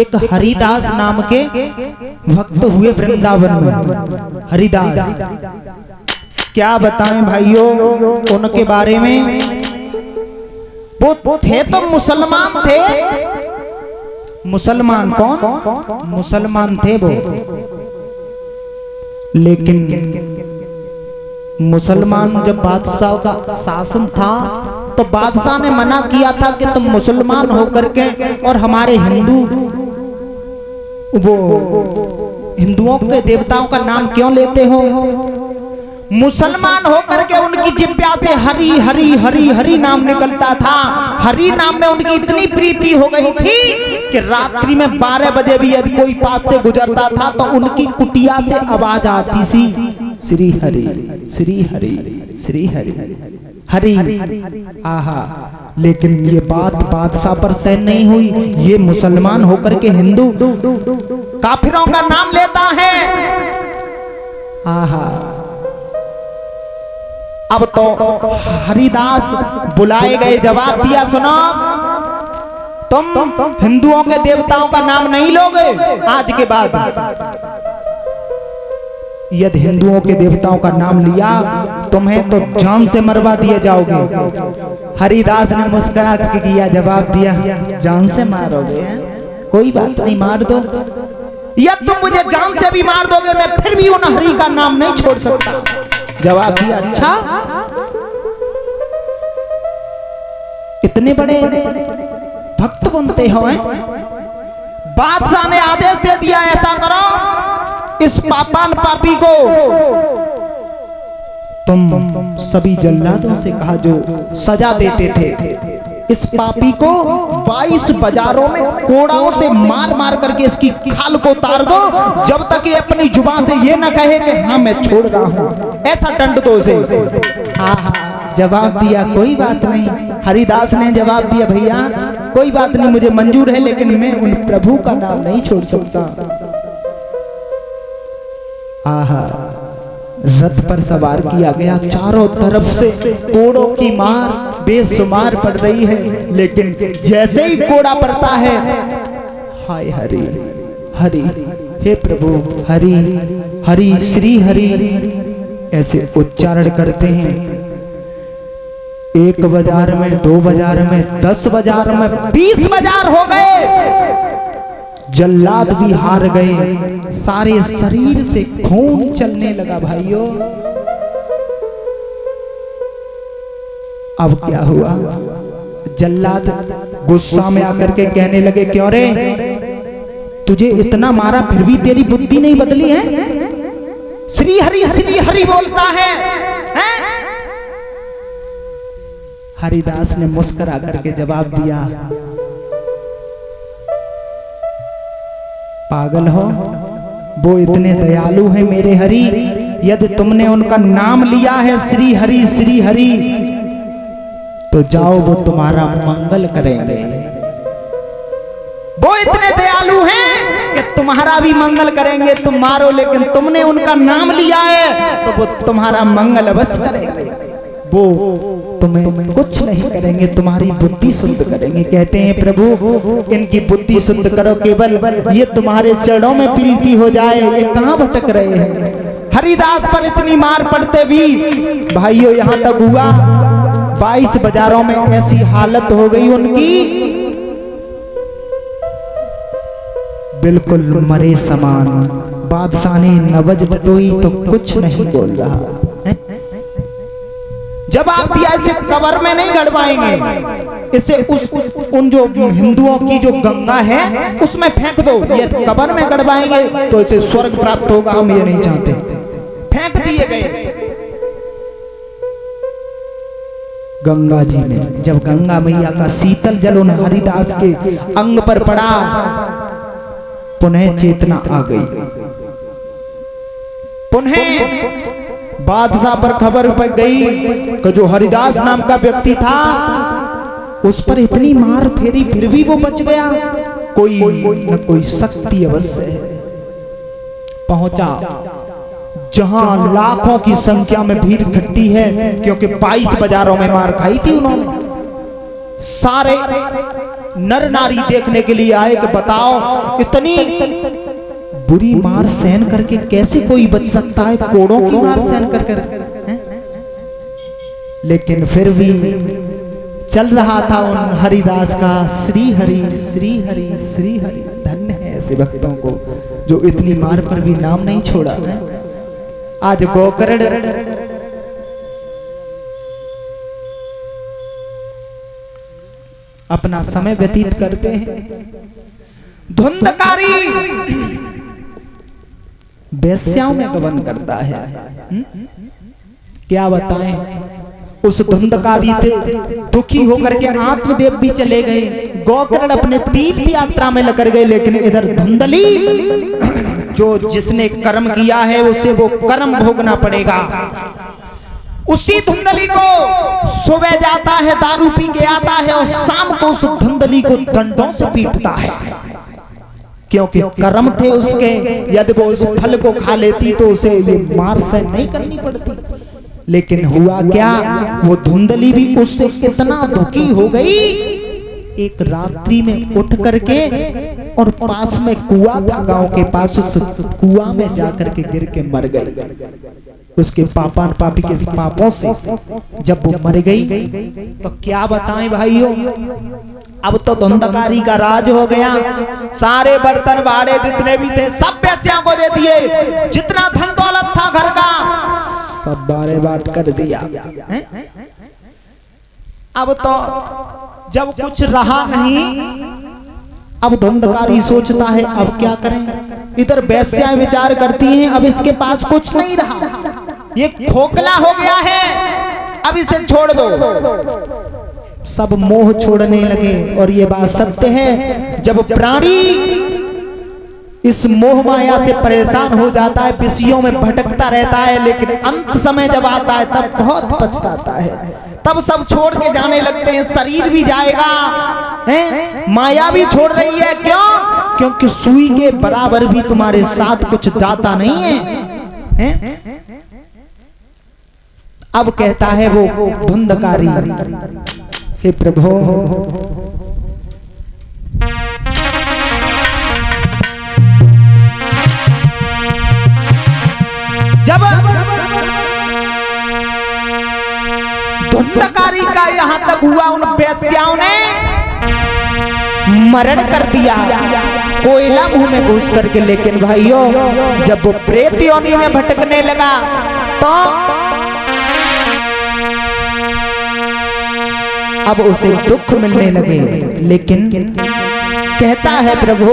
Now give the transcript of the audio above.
एक हरिदास नाम के भक्त हुए वृंदावन में। हरिदास क्या बताएं भाइयों उनके बारे में। वो थे तो मुसलमान थे। मुसलमान कौन? मुसलमान थे वो, लेकिन मुसलमान जब बादशाह का शासन था तो बादशाह ने मना किया था कि तुम मुसलमान होकर के और हमारे हिंदुओं के देवताओं का नाम क्यों लेते हो। मुसलमान होकर के उनकी जिब्या से हरि हरि हरि हरि नाम निकलता था। हरि नाम में उनकी इतनी प्रीति हो गई थी कि रात्रि में 12 बजे भी यदि कोई पास से गुजरता था तो उनकी कुटिया से आवाज आती थी, श्री हरि श्री हरि श्री हरि हरि। आहा, लेकिन ये बात बादशाह पर सहन नहीं हुई। ये मुसलमान होकर के हिंदू काफिरों का नाम लेता है। आहा, अब तो हरिदास बुलाए गए, जवाब दिया, सुनो तुम हिंदुओं के देवताओं का नाम नहीं लोगे आज के बाद। यदि हिंदुओं के देवताओं का नाम लिया तुम्हें तो जान से मरवा दिए जाओगे। हरिदास ने मुस्कुरा के किया, जवाब दिया, जान से मारोगे? कोई बात नहीं, मार दो। या तुम मुझे जान से भी मार दोगे, मैं फिर भी उन हरि का नाम नहीं छोड़ सकता। जवाब दिया, अच्छा इतने बड़े भक्त बनते हो। बादशाह ने आदेश दे दिया, ऐसा करो, इस पापान पापी को तुम सभी जल्लादों से कहा जो सजा देते थे, इस पापी को 22 बाजारों में कोड़ाओं से मार मार करके इसकी खाल को उतार दो, जब तक ये अपनी जुबान से ये ना कहे कि हाँ मैं छोड़ रहा हूं। ऐसा दंड दो उसे। आहा, जवाब दिया, कोई बात नहीं। हरिदास ने जवाब दिया, भैया कोई बात नहीं, मुझे मंजूर है, लेकिन मैं उन प्रभु का नाम नहीं छोड़ सकता। आहा, रथ पर सवार किया गया, चारों तरफ से कोड़ों की मार बेशुमार पड़ रही है, लेकिन जैसे ही कोड़ा पड़ता है, हाय हरि हरि, हे प्रभु हरि हरि श्री हरि, ऐसे उच्चारण करते हैं। 1 बाजार में, 2 बाजार में, 10 बाजार में, 20 बाजार हो गए। जल्लाद भी हार गए, सारे शरीर से खून चलने लगा भाइयों। अब क्या हुआ? जल्लाद गुस्सा में आकर के कहने लगे, क्यों रे, तुझे इतना मारा फिर भी तेरी बुद्धि नहीं बदली है? श्री हरि बोलता है, हैं? हरिदास ने मुस्कुरा करके जवाब दिया, पागल हो, वो इतने दयालु हैं मेरे हरि, यदि तुमने उनका नाम लिया है श्री हरि तो जाओ, वो तुम्हारा मंगल करेंगे। वो इतने दयालु हैं कि तुम्हारा भी मंगल करेंगे। तुम मारो, लेकिन तुमने उनका नाम लिया है तो वो तुम्हारा मंगल अवश्य करेंगे। वो तुम्हें कुछ नहीं करेंगे, तुम्हारी बुद्धि शुद्ध करेंगे। कहते हैं, प्रभु इनकी बुद्धि शुद्ध करो, केवल ये तुम्हारे चरणों में प्रीति हो जाए। ये कहां भटक रहे हैं? हरिदास पर इतनी मार पड़ते भी भाइयों यहां तक हुआ 22 बाजारों में ऐसी हालत हो गई उनकी, बिल्कुल मरे समान। बादशाह ने नबज बटोई तो कुछ नहीं बोल रहा। जवाब दिया, इसे कब्र में नहीं गड़वाएंगे, इसे उन जो हिंदुओं की जो गंगा है उसमें फेंक दो। ये कब्र में गड़वाएंगे तो इसे स्वर्ग प्राप्त होगा, हम ये नहीं चाहते। फेंक दिए गए गंगा जी में। जब गंगा मैया का शीतल जल उन हरिदास के अंग पर पड़ा, पुनः चेतना आ गई। पुनः बादशाह पर खबर पड़ गई कि जो हरिदास नाम का व्यक्ति था उस पर इतनी मार फेरी फिर भी वो बच गया। कोई न कोई शक्ति अवश्य है। पहुंचा जहां लाखों की संख्या में भीड़ इकट्ठी है, क्योंकि 22 बाजारों में मार खाई थी उन्होंने। सारे नर नारी देखने के लिए आए कि बताओ इतनी बुरी मार सहन करके कैसे कोई बच सकता है, कोड़ों की मार सहन कर कर है? लेकिन फिर भी चल रहा था उन हरिदास का श्री हरि श्री हरि श्री हरि। धन्य है ऐसे भक्तों को जो इतनी मार पर भी नाम नहीं छोड़ा है। आज गोकर्ण अपना समय व्यतीत करते हैं। धुंधकारी वेश्याओं में गमन करता है। क्या बताएं, उस धुंधकारी थे दुखी होकर के आत्मदेव भी चले गए। गोकर्ण अपने तीर्थ यात्रा में लग गए, लेकिन इधर धुंधली जो जिसने कर्म किया है उसे वो कर्म भोगना पड़ेगा। उसी धुंधली को सुबह जाता है, दारू पी के आता है और शाम को उस धुंधली को डंडों से पीटता है, क्योंकि कर्म थे उसके। यदि वो उस फल को खा लेती तो उसे ये मार सहन नहीं करनी पड़ती। लेकिन हुआ क्या, वो धुंधली भी उससे इतना दुखी हो गई, एक रात्रि में उठ करके और पास में कुआं था गांव के पास, उस कुआं में जाकर के गिर के मर गई। उसके पापा पापी के पापों से जब वो मर गई तो क्या बताएं भाइयों, अब तो धुंधकारी का राज हो गया। सारे बर्तन भाड़े जितने भी थे सब वेश्याओं को दे दिए, जितना धन दौलत था घर का सब बारे बाट कर दिया। अब तो जब कुछ रहा नहीं, अब धुंधकारी सोचता है अब क्या करें। इधर वेश्याएं विचार करती हैं अब इसके पास कुछ नहीं रहा, ये खोखला हो गया है, अब इसे छोड़ दो। सब मोह छोड़ने लगे। और ये बात सत्य है, जब प्राणी इस मोह माया से परेशान हो जाता है, विषयों में भटकता रहता है, लेकिन अंत समय जब आता है तब बहुत पछताता है। तब सब छोड़ के जाने लगते हैं, शरीर भी जाएगा है, माया भी छोड़ रही है। क्यों? क्योंकि सुई के बराबर भी तुम्हारे साथ कुछ जाता नहीं है? अब कहता है वो धुंधकारी, हे प्रभु जब धुंधकारी का यहां तक हुआ, उन वेश्याओं ने मरण कर दिया कोयला मुंह में घुस करके। लेकिन भाइयों जब वो प्रेत योनि में भटकने लगा तो अब उसे दुख मिलने लगे। लेकिन कहता है प्रभु